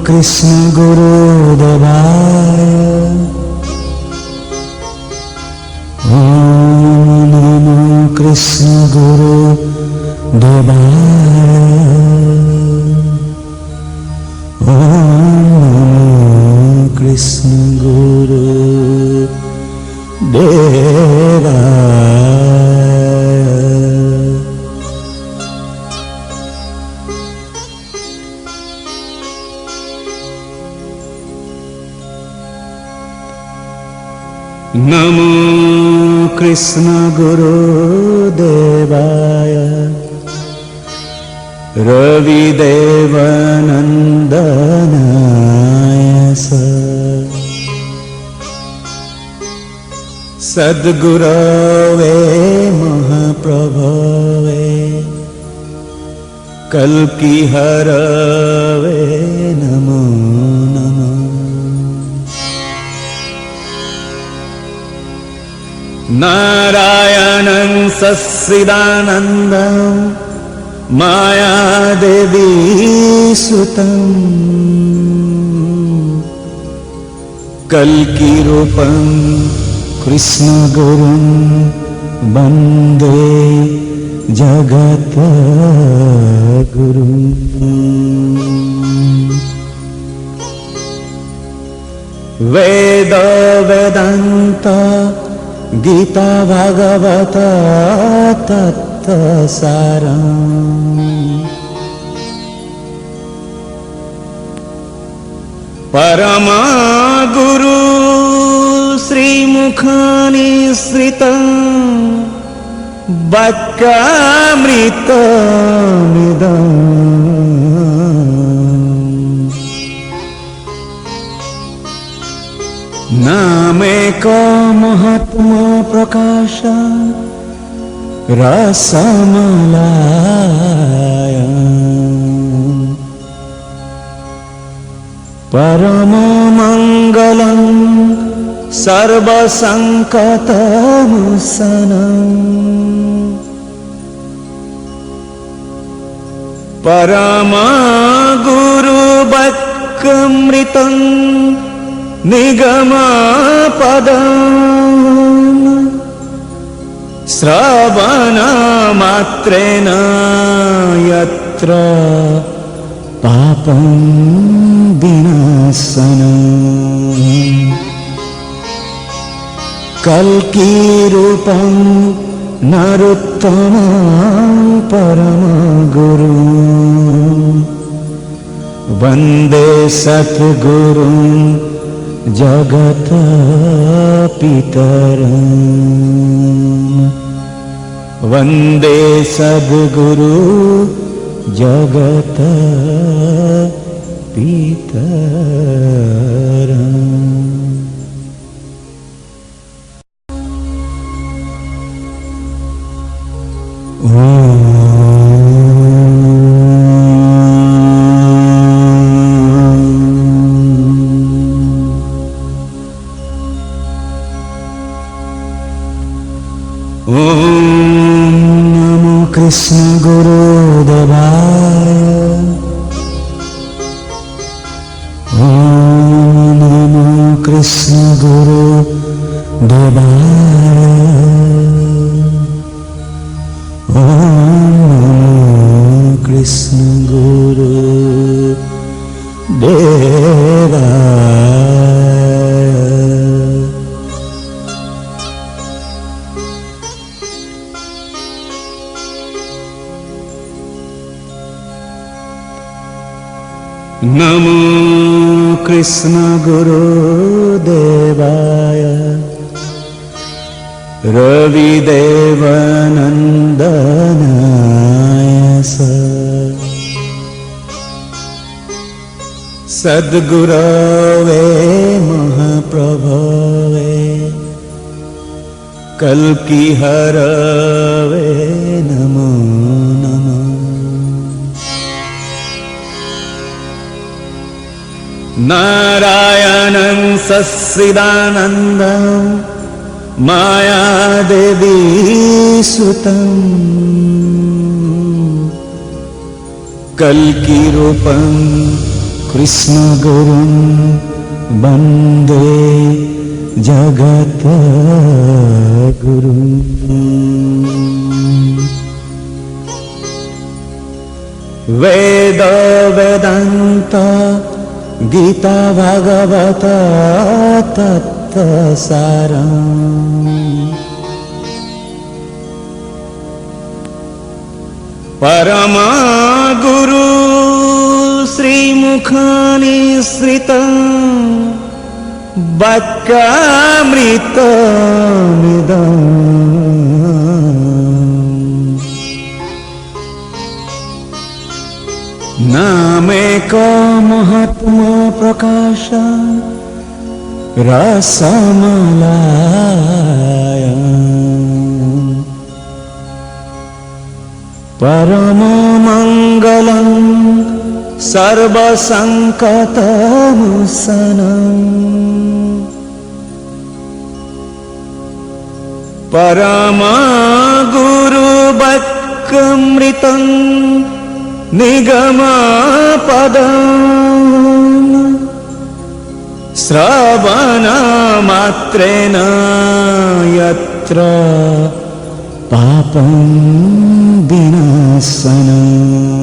कृष्ण गुरुदेवाय ओम नमो कृष्ण गुरुदेवाय ओम नमो कृष्ण गुरुदेवाय। नमो कृष्ण गुरुदेवाय रविदेवनंदनाय सद्गुरवे महाप्रभवे कल्किहरवे नमो नमः। नारायणं सच्चिदानन्दं मायादेवी सुतं कल्किरूपं कृष्णगुरुं वन्दे जगद्गुरुं। वेद वेदान्त गीता भागवत तत्वसारम् परमा गुरु श्रीमुखनिसृतं वाक्यामृतमिदम् नामेक महात्मा प्रकाश रसमलाय परम मंगलं सर्वसंकटमोचनं परम गुरुवाक्यमृतं निगमपदम् श्रवणमात्रेण यत्र पापं विनाशनम् कल्किरूपं नरोत्तमं परमगुरुं वन्दे सद्गुरुं जगत पितरं वन्दे सद्गुरु जगत पितरं। कृष्ण गुरुदेवाय ओम नमो कृष्ण गुरुदेवाय ओम नमो कृष्ण गुरुदेवाय। नमो कृष्ण गुरुदेवाय रविदेवनंदनाय सद्गुरवे महाप्रभवे कल्किहरवे नमो। नारायणं सच्चिदानन्दं मायादेवी सुतम् कल्किरूपं कृष्णगुरुं वन्दे जगद्गुरुम् वेद वेदान्त गीता भागवत तत्त्वसारम् परमा गुरु श्रीमुखनिसृतं वाक्यामृतमिदम् नामेक महात्मा प्रकाश रसमलाय परममङ्गलं सर्वसङ्कटमोचनम् परमगुरुवाक्यामृतं निगमपदम् श्रवणमात्रेण यत्र पापं विनाशनम्